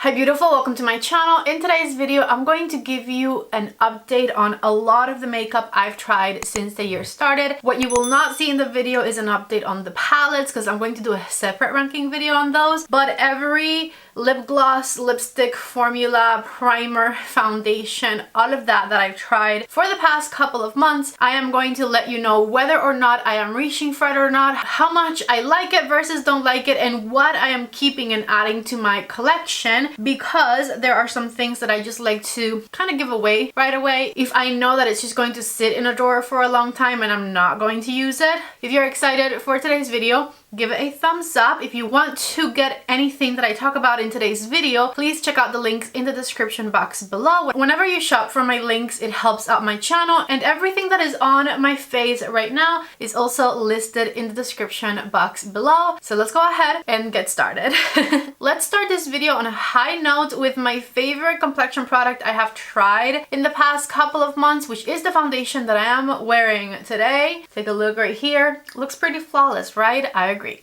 Hi beautiful, welcome to my channel. In today's video, I'm going to give you an update on a lot of the makeup I've tried since the year started. What you will not see in the video is an update on the palettes because I'm going to do a separate ranking video on those. But every lip gloss, lipstick, formula, primer, foundation, all of that I've tried for the past couple of months, I am going to let you know whether or not I am reaching for it or not, how much I like it versus don't like it, and what I am keeping and adding to my collection, because there are some things that I just like to kind of give away right away if I know that it's just going to sit in a drawer for a long time and I'm not going to use it. If you're excited for today's video, give it a thumbs up. If you want to get anything that I talk about in today's video, please check out the links in the description box below. Whenever you shop from my links, it helps out my channel, and everything that is on my face right now is also listed in the description box below. So let's go ahead and get started. Let's start this video on a high note with my favorite complexion product I have tried in the past couple of months, which is the foundation that I am wearing today. Take a look right here. Looks pretty flawless, right? I agree.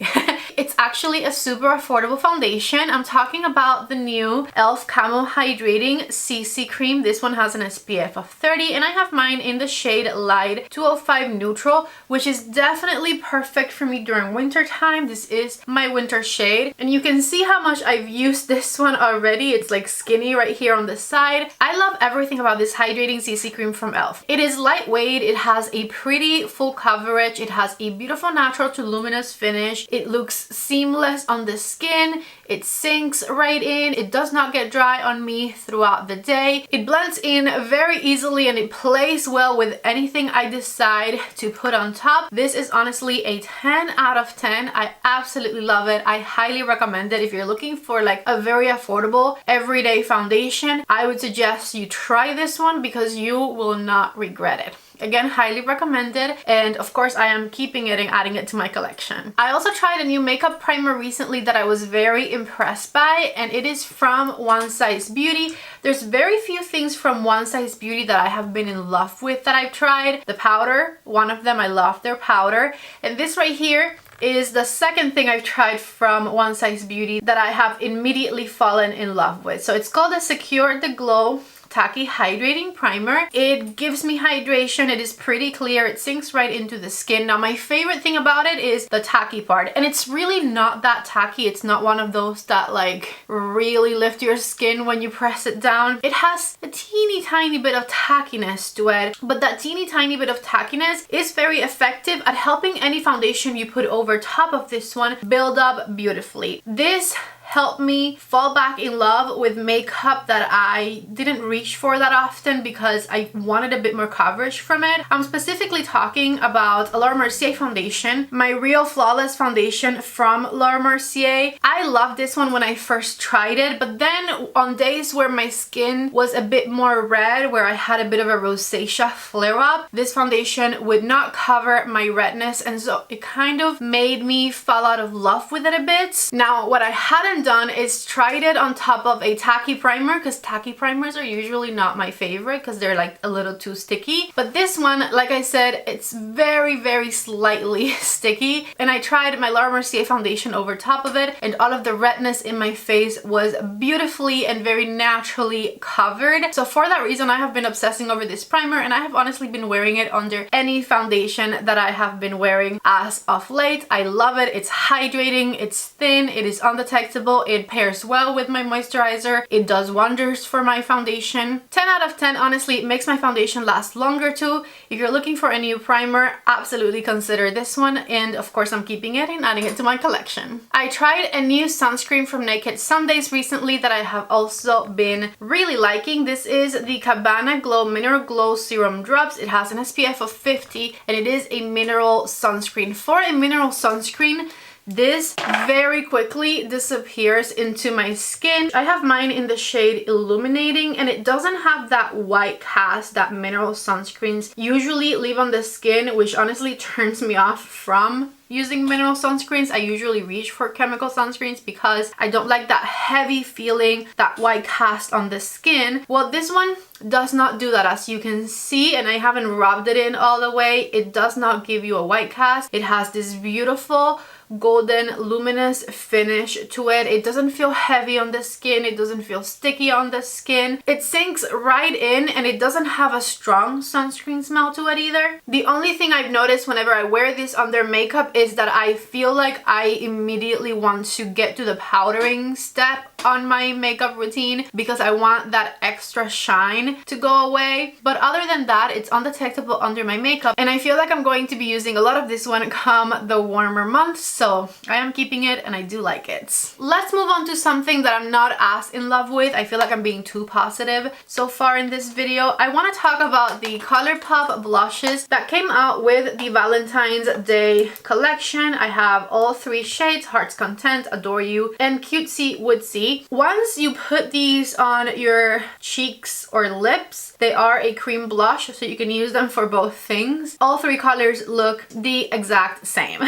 It's actually a super affordable foundation. I'm talking about the new e.l.f. Camo Hydrating CC Cream. This one has an SPF of 30 and I have mine in the shade Light 205 Neutral, which is definitely perfect for me during winter time. This is my winter shade and you can see how much I've used this one already. It's like skinny right here on the side. I love everything about this Hydrating CC Cream from e.l.f. It is lightweight, it has a pretty full coverage, it has a beautiful natural to luminous finish. It looks seamless on the skin, it sinks right in, it does not get dry on me throughout the day. It blends in very easily and it plays well with anything I decide to put on top. This is honestly a 10 out of 10. I absolutely love it. I highly recommend it. If you're looking for like a very affordable everyday foundation, I would suggest you try this one because you will not regret it. Again, highly recommended, and of course I am keeping it and adding it to my collection. I also tried a new makeup primer recently that I was very impressed by, and it is from One Size Beauty. There's very few things from One Size Beauty that I have been in love with that I've tried. The powder, one of them, I love their powder, and this right here is the second thing I've tried from One Size Beauty that I have immediately fallen in love with. So it's called the Secure the Glow Tacky Hydrating Primer. It gives me hydration, it is pretty clear, it sinks right into the skin. Now my favorite thing about it is the tacky part, and it's really not that tacky. It's not one of those that like really lift your skin when you press it down. It has a teeny tiny bit of tackiness to it, but that teeny tiny bit of tackiness is very effective at helping any foundation you put over top of this one build up beautifully. This helped me fall back in love with makeup that I didn't reach for that often because I wanted a bit more coverage from it. I'm specifically talking about a Laura Mercier foundation, my Real Flawless foundation from Laura Mercier. I loved this one when I first tried it, but then on days where my skin was a bit more red, where I had a bit of a rosacea flare up, this foundation would not cover my redness, and so it kind of made me fall out of love with it a bit. Now what I hadn't done is tried it on top of a tacky primer, because tacky primers are usually not my favorite because they're like a little too sticky, but this one, like I said, it's very slightly sticky, and I tried my Laura Mercier foundation over top of it, and all of the redness in my face was beautifully and very naturally covered. So for that reason I have been obsessing over this primer, and I have honestly been wearing it under any foundation that I have been wearing as of late. I love it. It's hydrating, it's thin, it is undetectable, it pairs well with my moisturizer, it does wonders for my foundation. 10 out of 10, honestly. It makes my foundation last longer too. If you're looking for a new primer, absolutely consider this one, and of course I'm keeping it and adding it to my collection. I tried a new sunscreen from Naked Sundays recently that I have also been really liking. This is the Gabbana Glow Mineral Glow Serum Drops. It has an SPF of 50 and it is a mineral sunscreen. For a mineral sunscreen, this very quickly disappears into my skin. I have mine in the shade Illuminating, and it doesn't have that white cast that mineral sunscreens usually leave on the skin, which honestly turns me off from using mineral sunscreens. I usually reach for chemical sunscreens because I don't like that heavy feeling, that white cast on the skin. Well, this one does not do that, as you can see, and I haven't rubbed it in all the way. It does not give you a white cast. It has this beautiful golden luminous finish to it. It doesn't feel heavy on the skin. It doesn't feel sticky on the skin. It sinks right in, and it doesn't have a strong sunscreen smell to it either. The only thing I've noticed whenever I wear this under makeup is that I feel like I immediately want to get to the powdering step on my makeup routine because I want that extra shine to go away. But other than that, it's undetectable under my makeup, and I feel like I'm going to be using a lot of this one come the warmer months, so I am keeping it and I do like it. Let's move on to something that I'm not as in love with. I feel like I'm being too positive so far in this video. I want to talk about the Colourpop blushes that came out with the Valentine's Day collection. I have all three shades: Heart's Content, Adore You, and Cutesy Woodsy. Once you put these on your cheeks or lips, they are a cream blush, so you can use them for both things. All three colors look the exact same.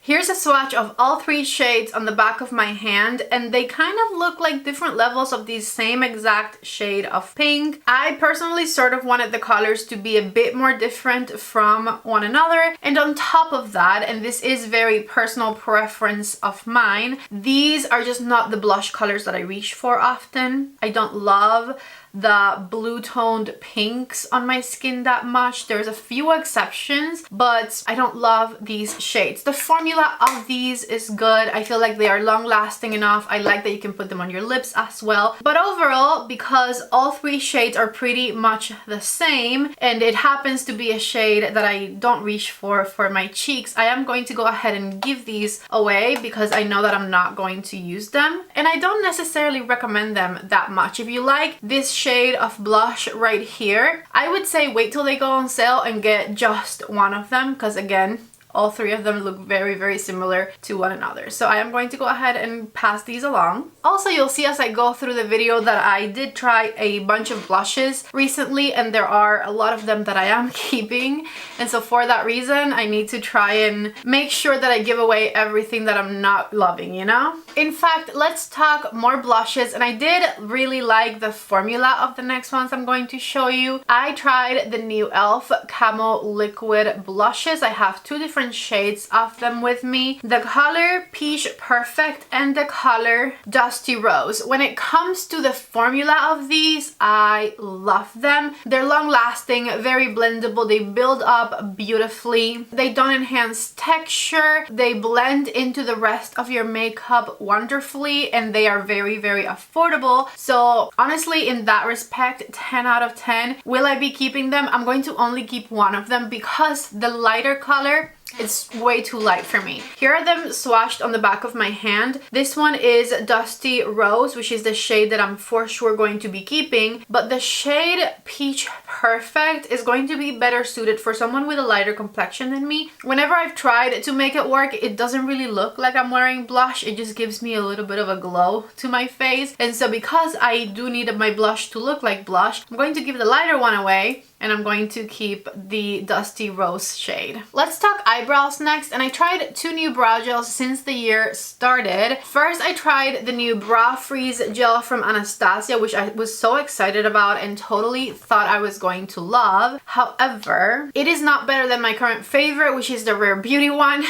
Here's a swatch of all three shades on the back of my hand, and they kind of look like different levels of the same exact shade of pink. I personally sort of wanted the colors to be a bit more different from one another, and on top of that, and this is very personal preference of mine, these are just not the blush colors that I reach for often. I don't love the blue toned pinks on my skin that much. There's a few exceptions, but I don't love these shades. The formula of these is good. I feel like they are long lasting enough. I like that you can put them on your lips as well. But overall, because all three shades are pretty much the same, and it happens to be a shade that I don't reach for my cheeks, I am going to go ahead and give these away because I know that I'm not going to use them. And I don't necessarily recommend them that much. If you like this shade of blush right here, I would say wait till they go on sale and get just one of them, because again, all three of them look very, very similar to one another. So I am going to go ahead and pass these along. Also, you'll see as I go through the video that I did try a bunch of blushes recently, and there are a lot of them that I am keeping. And so for that reason, I need to try and make sure that I give away everything that I'm not loving, you know? In fact, let's talk more blushes. And I did really like the formula of the next ones I'm going to show you. I tried the new e.l.f. Camo liquid blushes. I have two different shades of them with me: the color Peach Perfect and the color Dusty Rose. When it comes to the formula of these, I love them. They're long lasting, very blendable, they build up beautifully, they don't enhance texture, they blend into the rest of your makeup wonderfully, and they are very, very affordable. So honestly, in that respect, 10 out of 10. Will I be keeping them? I'm going to only keep one of them because the lighter color, it's way too light for me. Here are them swatched on the back of my hand. This one is Dusty Rose, which is the shade that I'm for sure going to be keeping. But the shade Peach Perfect is going to be better suited for someone with a lighter complexion than me. Whenever I've tried to make it work, it doesn't really look like I'm wearing blush. It just gives me a little bit of a glow to my face. And so because I do need my blush to look like blush, I'm going to give the lighter one away, and I'm going to keep the Dusty Rose shade. Let's talk eyebrows next, and I tried two new brow gels since the year started. First, I tried the new Brow Freeze Gel from Anastasia, which I was so excited about and totally thought I was going to love. However, it is not better than my current favorite, which is the Rare Beauty one,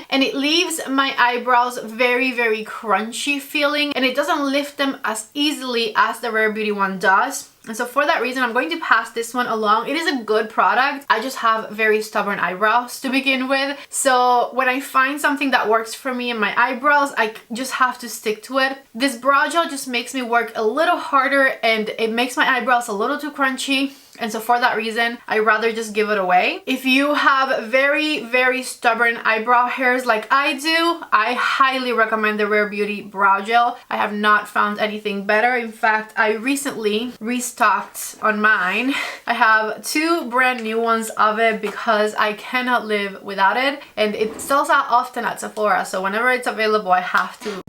and it leaves my eyebrows very, very crunchy feeling, and it doesn't lift them as easily as the Rare Beauty one does. And so for that reason, I'm going to pass this one along. It is a good product. I just have very stubborn eyebrows to begin with. So when I find something that works for me and my eyebrows, I just have to stick to it. This brow gel just makes me work a little harder, and it makes my eyebrows a little too crunchy. And so for that reason, I'd rather just give it away. If you have very, very stubborn eyebrow hairs like I do, I highly recommend the Rare Beauty Brow Gel. I have not found anything better. In fact, I recently restocked on mine. I have two brand new ones of it because I cannot live without it. And it sells out often at Sephora, so whenever it's available, I have to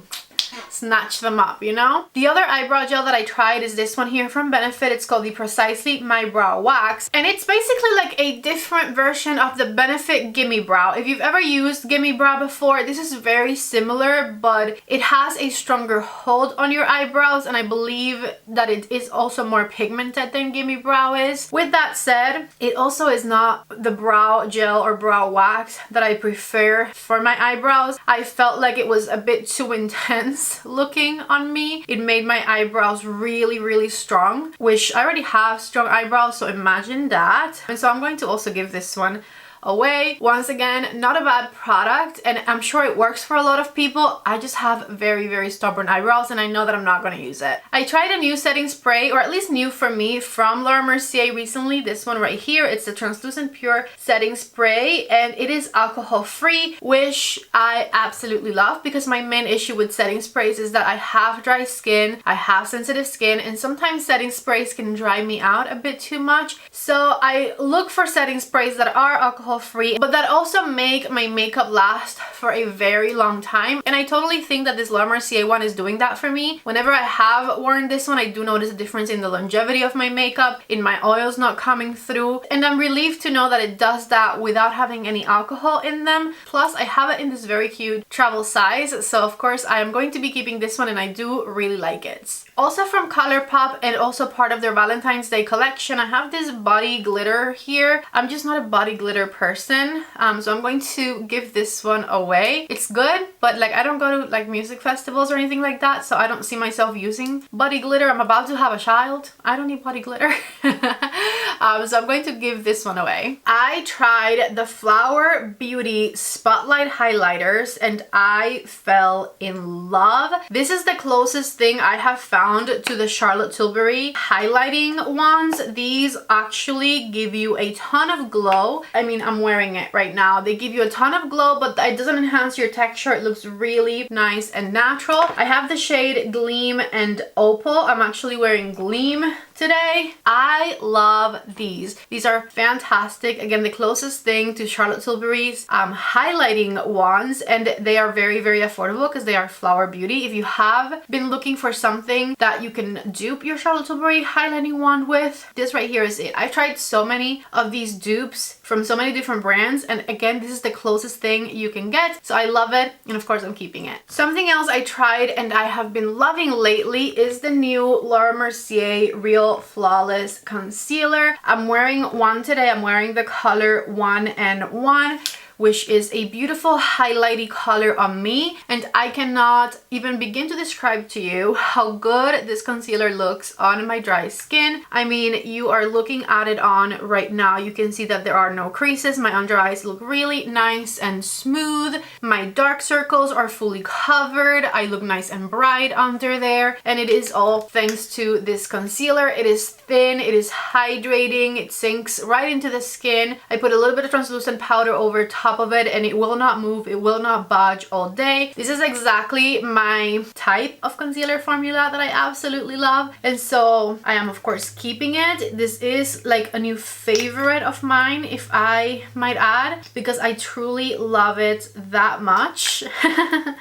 snatch them up, you know? The other eyebrow gel that I tried is this one here from Benefit. It's called the Precisely My Brow Wax, and it's basically like a different version of the Benefit Gimme Brow. If you've ever used Gimme Brow before, this is very similar, but it has a stronger hold on your eyebrows, and I believe that it is also more pigmented than Gimme Brow is. With that said, it also is not the brow gel or brow wax that I prefer for my eyebrows. I felt like it was a bit too intense looking on me. It made my eyebrows really strong, which I already have strong eyebrows, so imagine that. And so I'm going to also give this one away. Once again, not a bad product, and I'm sure it works for a lot of people. I just have very stubborn eyebrows, and I know that I'm not going to use it. I tried a new setting spray, or at least new for me, from Laura Mercier recently. This one right here. It's the Translucent Pure Setting Spray, and it is alcohol free, which I absolutely love, because my main issue with setting sprays is that I have dry skin, I have sensitive skin, and sometimes setting sprays can dry me out a bit too much. So I look for setting sprays that are alcohol free, but that also make my makeup last for a very long time. And I totally think that this Laura Mercier one is doing that for me. Whenever I have worn this one, I do notice a difference in the longevity of my makeup, in my oils not coming through, and I'm relieved to know that it does that without having any alcohol in them. Plus, I have it in this very cute travel size, so of course I am going to be keeping this one, and I do really like it. Also from Colourpop, and also part of their Valentine's Day collection, I have this body glitter here. I'm just not a body glitter person, so I'm going to give this one away. It's good, but like I don't go to like music festivals or anything like that, so I don't see myself using body glitter. I'm about to have a child. I don't need body glitter. So I'm going to give this one away. I tried the Flower Beauty Spotlight highlighters, and I fell in love. This is the closest thing I have found to the Charlotte Tilbury highlighting ones. These actually give you a ton of glow. I mean, I'm wearing it right now. They give you a ton of glow, but it doesn't enhance your texture. It looks really nice and natural. I have the shade Gleam and Opal. I'm actually wearing Gleam today. I love these. These are fantastic. Again, the closest thing to Charlotte Tilbury's highlighting wands, and they are very affordable because they are Flower Beauty. If you have been looking for something that you can dupe your Charlotte Tilbury highlighting wand with, this right here is it. I've tried so many of these dupes from so many different brands, and again, this is the closest thing you can get, so I love it, and of course I'm keeping it. Something else I tried and I have been loving lately is the new Laura Mercier Real Flawless Concealer. I'm wearing one today. I'm wearing the color 1N1, which is a beautiful highlighty color on me, and I cannot even begin to describe to you how good this concealer looks on my dry skin. I mean, you are looking at it on right now. You can see that there are no creases. My under eyes look really nice and smooth. My dark circles are fully covered. I look nice and bright under there, and it is all thanks to this concealer. It is thin, it is hydrating, it sinks right into the skin. I put a little bit of translucent powder over top of it, and it will not move, it will not budge all day. This is exactly my type of concealer formula that I absolutely love, and so I am of course keeping it. This is like a new favorite of mine, if I might add, because I truly love it that much.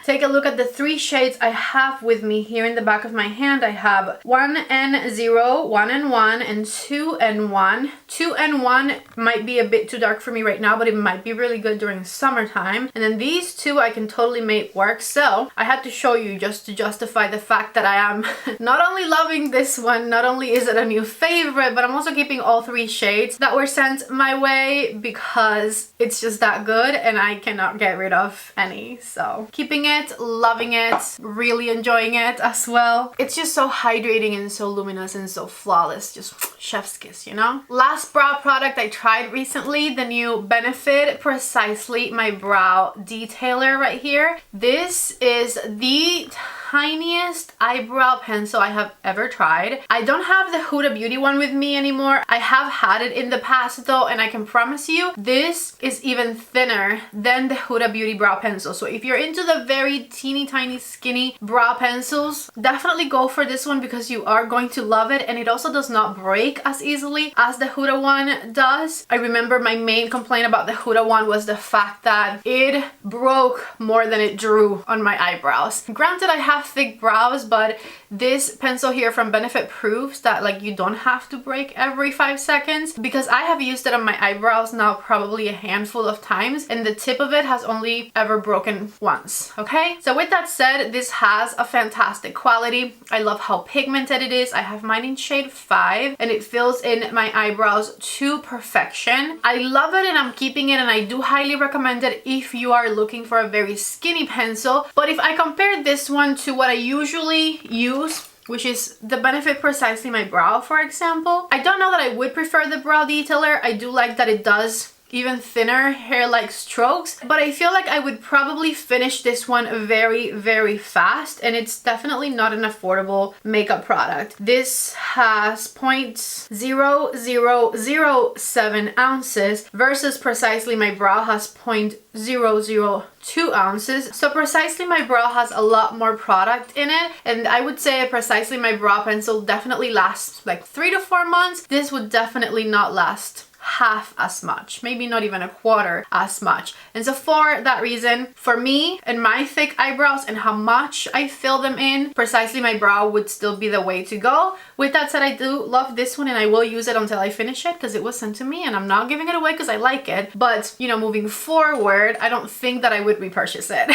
Take a look at the 3 shades I have with me here in the back of my hand. I have 1N0, 1N1, and 2N1. 2N1 might be a bit too dark for me right now, but it might be really good during summertime. And then these two I can totally make work, so I had to show you just to justify the fact that I am not only loving this one, not only is it a new favorite, but I'm also keeping all 3 shades that were sent my way because it's just that good and I cannot get rid of any. So keeping it, loving it, really enjoying it as well. It's just so hydrating and so luminous and so flawless, just chef's kiss, you know? Last brow product I tried recently, the new Benefit Precisely My Brow Detailer right here. This is the tiniest eyebrow pencil I have ever tried. I don't have the Huda Beauty one with me anymore. I have had it in the past though, and I can promise you this is even thinner than the Huda Beauty brow pencil. So if you're into the very teeny tiny skinny brow pencils, definitely go for this one because you are going to love it, and it also does not break as easily as the Huda one does. I remember my main complaint about the Huda one was the fact that it broke more than it drew on my eyebrows. Granted, I have have thick brows, but this pencil here from Benefit proves that like you don't have to break every 5 seconds, because I have used it on my eyebrows now probably a handful of times and the tip of it has only ever broken once. Okay, so with that said, this has a fantastic quality. I love how pigmented it is. I have mine in shade 5 and it fills in my eyebrows to perfection. I love it and I'm keeping it, and I do highly recommend it if you are looking for a very skinny pencil. But if I compare this one to what I usually use, which is the Benefit Precisely My Brow, for example, I don't know that I would prefer the brow detailer. I do like that it does even thinner hair-like strokes, but I feel like I would probably finish this one very, very fast, and it's definitely not an affordable makeup product. This has 0.0007 ounces versus Precisely My Brow has 0.002 ounces. So Precisely My Brow has a lot more product in it, and I would say a Precisely My Brow pencil definitely lasts like 3 to 4 months. This would definitely not last half as much, maybe not even a quarter as much. And so for that reason, for me and my thick eyebrows and how much I fill them in, Precisely My Brow would still be the way to go. With that said, I do love this one and I will use it until I finish it because it was sent to me and I'm not giving it away because I like it. But you know, moving forward, I don't think that I would repurchase it.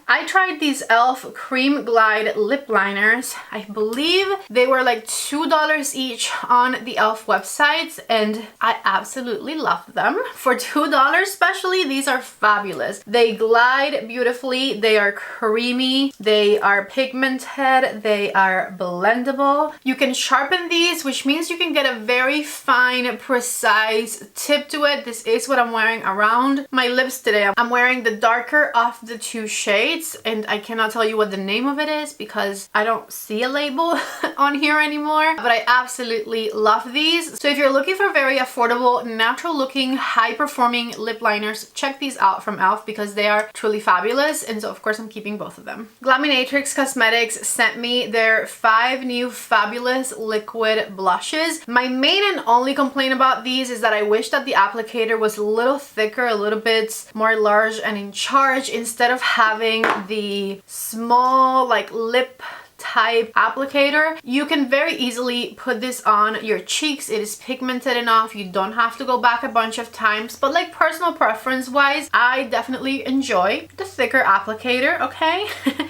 I tried these e.l.f. Cream Glide lip liners. I believe they were like $2 each on the e.l.f. websites, and I absolutely love them. For $2 especially, these are fabulous. They glide beautifully, they are creamy, they are pigmented, they are blendable. You can sharpen these, which means you can get a very fine, precise tip to it. This is what I'm wearing around my lips today. I'm wearing the darker of the two shades, and I cannot tell you what the name of it is because I don't see a label on here anymore, but I absolutely love these. So if you're looking for very affordable, natural looking, high performing lip liners, check these out from e.l.f. because they are truly fabulous, and so of course I'm keeping both of them. Glaminatrix Cosmetics sent me their 5 new fabulous liquid blushes. My main and only complaint about these is that I wish that the applicator was a little thicker, a little bit more large and in charge, instead of having the small like lip type applicator. You can very easily put this on your cheeks. It is pigmented enough. You don't have to go back a bunch of times, but like personal preference wise, I definitely enjoy the thicker applicator, okay?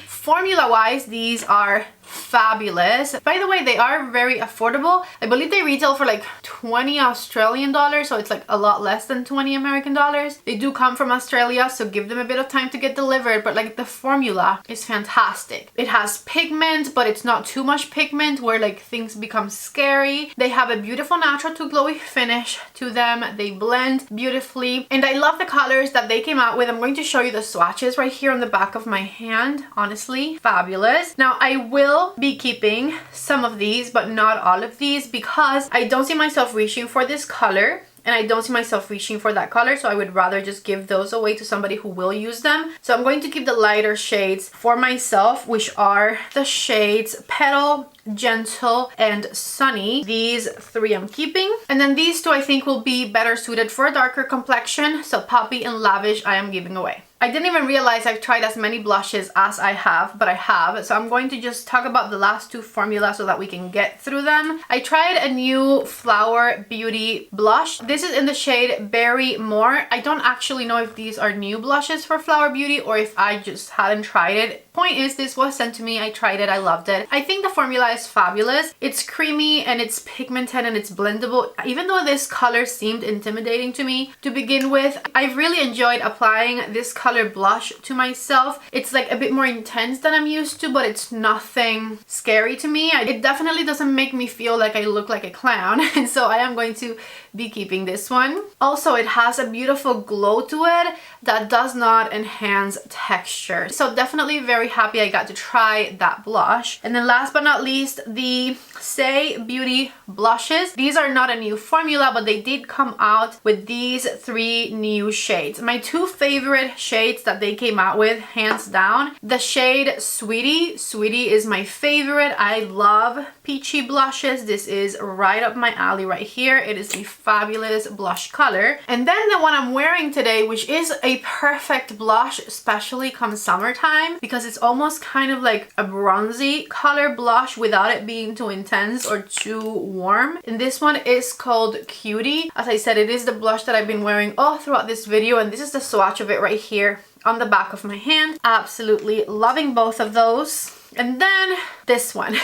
Formula wise, these are fabulous. By the way, they are very affordable. I believe they retail for like 20 Australian dollars, so it's like a lot less than 20 American dollars. They do come from Australia, so give them a bit of time to get delivered, but like the formula is fantastic. It has pigment, but it's not too much pigment where like things become scary. They have a beautiful natural to glowy finish to them. They blend beautifully, and I love the colors that they came out with. I'm going to show you the swatches right here on the back of my hand. Honestly, fabulous. Now I will be keeping some of these, but not all of these, because I don't see myself reaching for this color and I don't see myself reaching for that color, so I would rather just give those away to somebody who will use them. So I'm going to keep the lighter shades for myself, which are the shades Petal, Gentle, and Sunny. These 3 I'm keeping, and then these 2 I think will be better suited for a darker complexion, so Poppy and Lavish I am giving away. I didn't even realize I've tried as many blushes as I have, but I have. So I'm going to just talk about the last 2 formulas so that we can get through them. I tried a new Flower Beauty blush. This is in the shade Berry More. I don't actually know if these are new blushes for Flower Beauty or if I just hadn't tried it. Point is, this was sent to me. I tried it. I loved it. I think the formula is fabulous. It's creamy and it's pigmented and it's blendable. Even though this color seemed intimidating to me to begin with, I've really enjoyed applying this color blush to myself. It's like a bit more intense than I'm used to, but it's nothing scary to me. It definitely doesn't make me feel like I look like a clown, and so I am going to be keeping this one. Also, it has a beautiful glow to it that does not enhance texture. So definitely very happy I got to try that blush. And then last but not least, the Saie Beauty blushes. These are not a new formula, but they did come out with these 3 new shades. My 2 favorite shades that they came out with, hands down, the shade Sweetie. Sweetie is my favorite. I love peachy blushes. This is right up my alley right here. It is a fabulous blush color. And then the one I'm wearing today, which is a perfect blush, especially come summertime, because it's It's almost kind of like a bronzy color blush without it being too intense or too warm. And this one is called Cutie. As I said, it is the blush that I've been wearing all throughout this video, and this is the swatch of it right here on the back of my hand. Absolutely loving both of those. And then this one.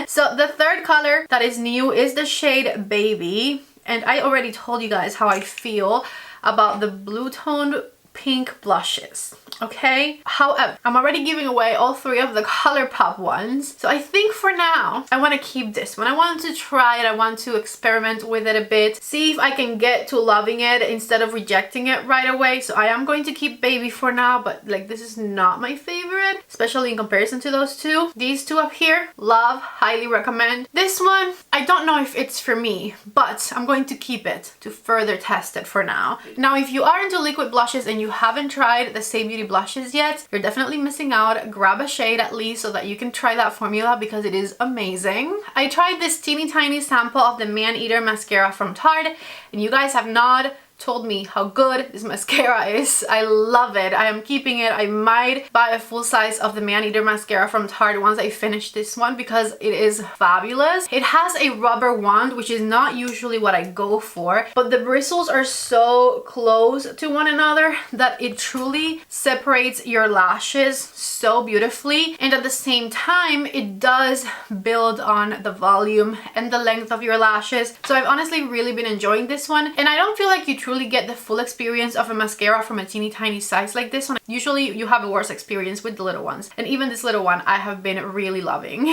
So the third color that is new is the shade Baby. And I already told you guys how I feel about the blue toned pink blushes, okay? However, I'm already giving away all three of the Colourpop ones, so I think for now I want to keep this one. I want to try it, I want to experiment with it a bit, see if I can get to loving it instead of rejecting it right away. So I am going to keep Baby for now, but like, this is not my favorite, especially in comparison to those two. These two up here, love, highly recommend. This one, I don't know if it's for me, but I'm going to keep it to further test it for now. Now, if you are into liquid blushes and you haven't tried the Saie Beauty blushes yet, you're definitely missing out. Grab a shade at least so that you can try that formula because it is amazing. I tried this teeny tiny sample of the Maneater mascara from Tarte, and you guys have not told me how good this mascara is. I love it. I am keeping it. I might buy a full size of the Maneater mascara from Tarte once I finish this one because it is fabulous. It has a rubber wand, which is not usually what I go for, but the bristles are so close to one another that it truly separates your lashes so beautifully, and at the same time it does build on the volume and the length of your lashes. So I've honestly really been enjoying this one, and I don't feel like you truly get the full experience of a mascara from a teeny tiny size like this one. Usually you have a worse experience with the little ones, and even this little one I have been really loving.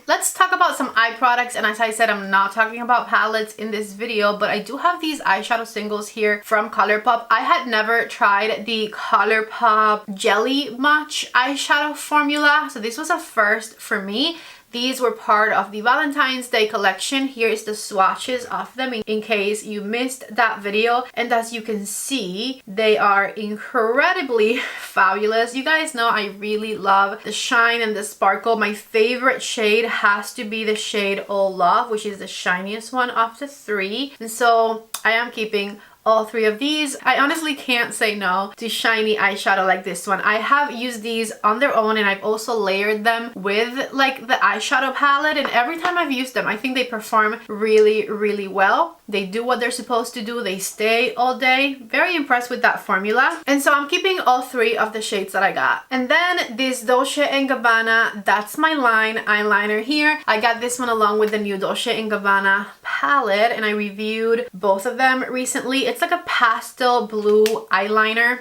Let's talk about some eye products, and as I said, I'm not talking about palettes in this video, but I do have these eyeshadow singles here from Colourpop. I had never tried the Colourpop Jelly Much eyeshadow formula, so this was a first for me. These were part of the Valentine's Day collection. Here is the swatches of them in case you missed that video. And as you can see, they are incredibly fabulous. You guys know I really love the shine and the sparkle. My favorite shade has to be the shade All Love, which is the shiniest one of the three. And so I am keeping all three of these. I honestly can't say no to shiny eyeshadow like this one. I have used these on their own, and I've also layered them with like the eyeshadow palette, and every time I've used them I think they perform really, really well. They do what they're supposed to do. They stay all day. Very impressed with that formula. And so I'm keeping all three of the shades that I got. And then this Dolce & Gabbana That's My Line eyeliner here. I got this one along with the new Dolce & Gabbana palette, and I reviewed both of them recently. It's like a pastel blue eyeliner.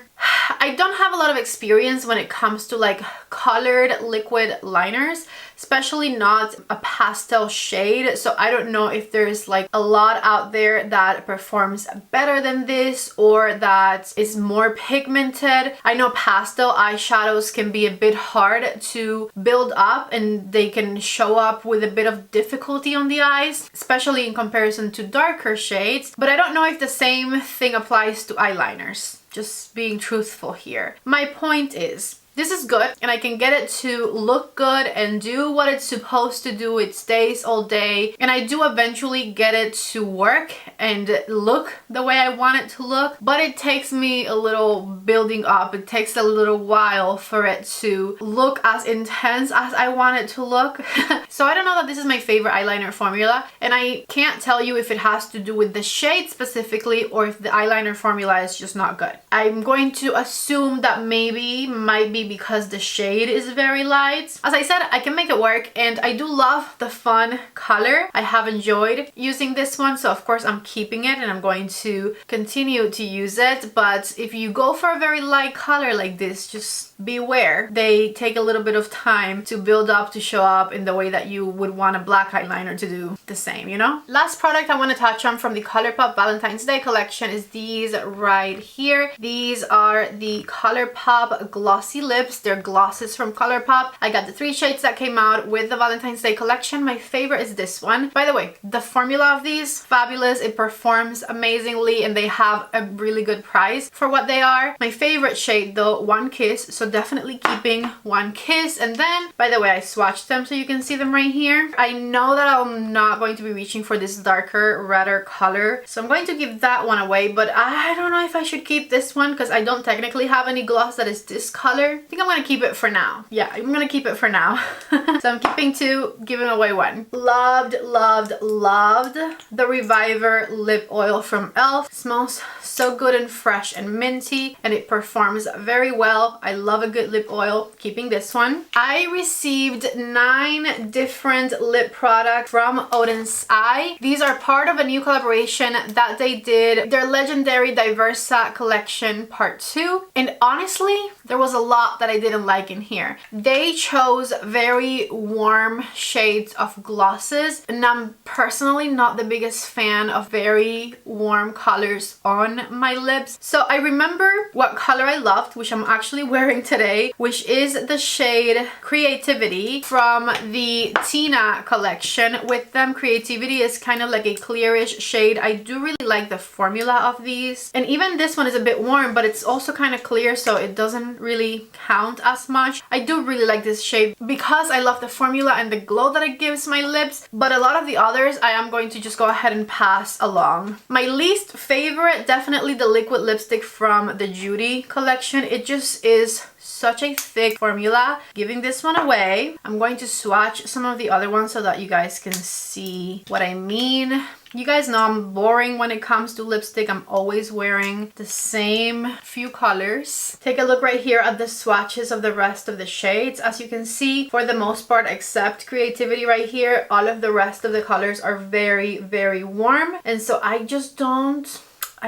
I don't have a lot of experience when it comes to like colored liquid liners, especially not a pastel shade, so I don't know if there's like a lot out there that performs better than this or that is more pigmented. I know pastel eyeshadows can be a bit hard to build up, and they can show up with a bit of difficulty on the eyes, especially in comparison to darker shades, but I don't know if the same thing applies to eyeliners. Just being truthful here. My point is, this is good, and I can get it to look good and do what it's supposed to do. It stays all day, and I do eventually get it to work and look the way I want it to look, but it takes me a little building up. It takes a little while for it to look as intense as I want it to look. So I don't know that this is my favorite eyeliner formula, and I can't tell you if it has to do with the shade specifically or if the eyeliner formula is just not good. I'm going to assume that might be because the shade is very light. As I said, I can make it work, and I do love the fun color. I have enjoyed using this one, so of course I'm keeping it and I'm going to continue to use it. But if you go for a very light color like this, just beware. They take a little bit of time to build up, to show up in the way that you would want a black eyeliner to do the same, you know? Last product I want to touch on from the Colourpop Valentine's Day collection is these right here. These are the Colourpop Glossy Lips. They're glosses from Colourpop. I got the 3 shades that came out with the Valentine's Day collection. My favorite is this one. By the way, the formula of these, fabulous. It performs amazingly, and they have a really good price for what they are. My favorite shade though, One Kiss, so definitely keeping One Kiss. And then, by the way, I swatched them so you can see them right here. I know that I'm not going to be reaching for this darker, redder color, so I'm going to give that one away, but I don't know if I should keep this one because I don't technically have any gloss that is this color. think I'm gonna keep it for now. Yeah, I'm gonna keep it for now. So I'm keeping 2, giving away 1. Loved, loved, loved the Reviver lip oil from e.l.f. Smells so good and fresh and minty, and it performs very well. I love a good lip oil. Keeping this one. I received 9 different lip products from Oden Saie. These are part of a new collaboration that they did, their legendary Diversa collection part 2. And honestly, there was a lot that I didn't like in here. They chose very warm shades of glosses, and I'm personally not the biggest fan of very warm colors on my lips. So I remember what color I loved, which I'm actually wearing today, which is the shade Creativity from the Tina collection. With them, Creativity is kind of like a clearish shade. I do really like the formula of these, and even this one is a bit warm, but it's also kind of clear, so it doesn't really count as much. I do really like this shade because I love the formula and the glow that it gives my lips, but a lot of the others I am going to just go ahead and pass along. My least favorite, definitely the liquid lipstick from the Judy collection. It just is such a thick formula. Giving this one away. I'm going to swatch some of the other ones so that you guys can see what I mean. You guys know I'm boring when it comes to lipstick. I'm always wearing the same few colors. Take a look right here at the swatches of the rest of the shades. As you can see, for the most part, except Creativity right here, all of the rest of the colors are very, very warm. And so I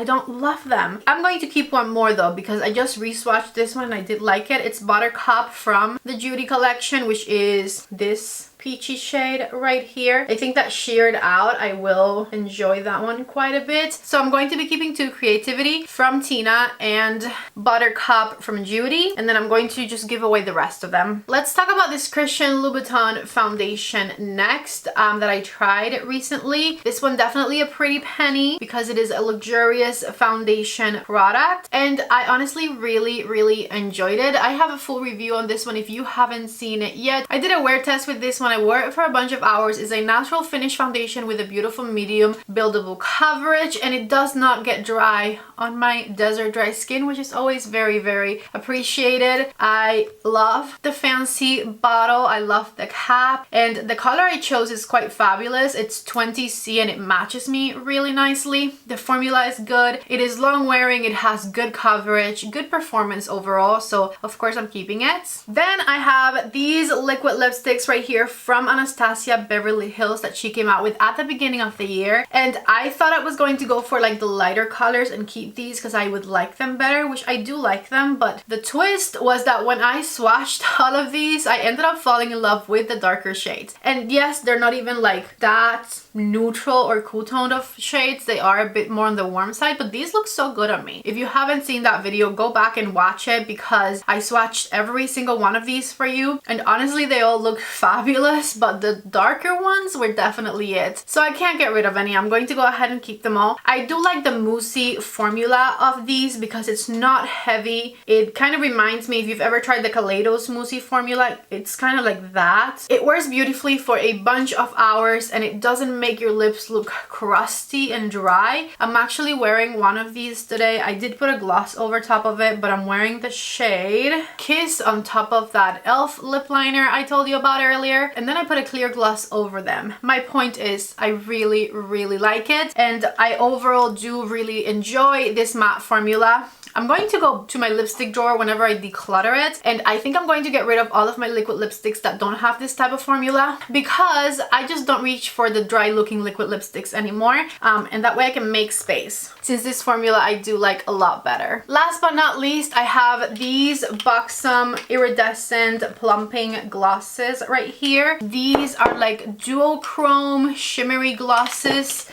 don't love them. I'm going to keep one more though, because I just re-swatched this one and I did like it. It's Buttercup from the Judy collection, which is this peachy shade right here. I think that sheared out, I will enjoy that one quite a bit. So I'm going to be keeping 2, Creativity from Tina and Buttercup from Judy, and then I'm going to just give away the rest of them. Let's talk about this Christian Louboutin foundation next that I tried recently. This one definitely a pretty penny because it is a luxurious foundation product, and I honestly really enjoyed it. I have a full review on this one if you haven't seen it yet. I did a wear test with this one. I wore it for a bunch of hours. It's a natural finish foundation with a beautiful medium buildable coverage, and it does not get dry on my desert dry skin, which is always very appreciated. I love the fancy bottle. I love the cap, and the color I chose is quite fabulous. It's 20C and it matches me really nicely. The formula is good. It is long wearing. It has good coverage, good performance overall. So of course I'm keeping it. Then I have these liquid lipsticks right here from Anastasia Beverly Hills that she came out with at the beginning of the year, and I thought I was going to go for like the lighter colors and keep these because I would like them better, which I do like them, but the twist was that when I swatched all of these, I ended up falling in love with the darker shades. And yes, they're not even like that neutral or cool toned of shades. They are a bit more on the warm side, but these look so good on me. If you haven't seen that video, go back and watch it because I swatched every single one of these for you, and honestly they all look fabulous, but the darker ones were definitely it. So I can't get rid of any. I'm going to go ahead and keep them all. I do like the moussey formula of these because it's not heavy. It kind of reminds me, if you've ever tried the Kaleidos moussey formula, it's kind of like that. It wears beautifully for a bunch of hours and it doesn't make your lips look crusty and dry. I'm actually wearing one of these today. I did put a gloss over top of it, but I'm wearing the shade Kiss on top of that e.l.f. lip liner I told you about earlier, and then I put a clear gloss over them. My point is I really like it, and I overall do really enjoy this matte formula. I'm going to go to my lipstick drawer whenever I declutter it, and I think I'm going to get rid of all of my liquid lipsticks that don't have this type of formula because I just don't reach for the dry looking liquid lipsticks anymore, and that way I can make space, since this formula I do like a lot better. Last but not least, I have these BUXOM iridescent plumping glosses right here. These are like duochrome shimmery glosses.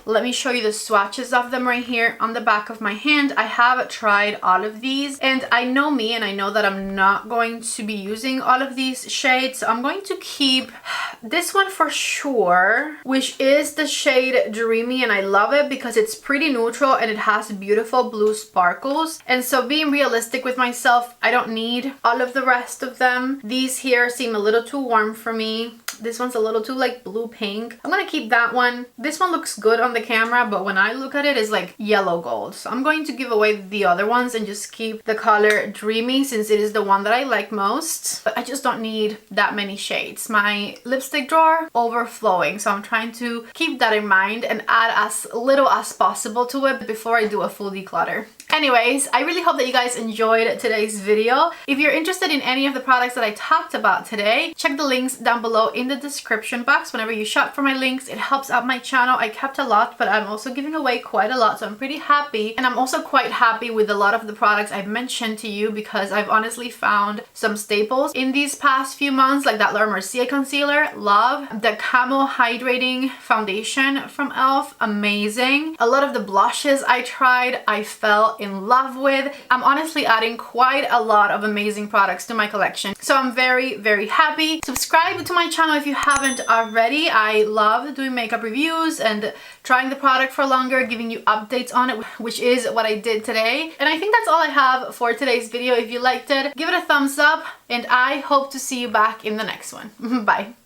Let me show you the swatches of them right here on the back of my hand. I have tried all of these, and I know me, and I know that I'm not going to be using all of these shades, so I'm going to keep this one for sure, which is the shade Dreamy, and I love it because it's pretty neutral and it has beautiful blue sparkles. And so being realistic with myself, I don't need all of the rest of them. These here seem a little too warm for me. This one's a little too like blue pink. I'm gonna keep that one. This one looks good on the camera, but when I look at it, it's like yellow gold. So I'm going to give away the other ones and just keep the color Dreamy since it is the one that I like most. But I just don't need that many shades. My lipstick drawer overflowing, so I'm trying to keep that in mind and add as little as possible to it before I do a full declutter. Anyways, I really hope that you guys enjoyed today's video. If you're interested in any of the products that I talked about today, check the links down below in the description box. Whenever you shop for my links, it helps out my channel. I kept a lot, but I'm also giving away quite a lot, so I'm pretty happy. And I'm also quite happy with a lot of the products I've mentioned to you because I've honestly found some staples in these past few months, like that Mercier concealer, love. The Camo Hydrating Foundation from e.l.f., amazing. A lot of the blushes I tried, I fell in love with. I'm honestly adding quite a lot of amazing products to my collection, so I'm very, very happy. Subscribe to my channel if you haven't already. I love doing makeup reviews and trying the product for longer, giving you updates on it, which is what I did today. And I think that's all I have for today's video. If you liked it, give it a thumbs up, and I hope to see you back in the next one. Bye.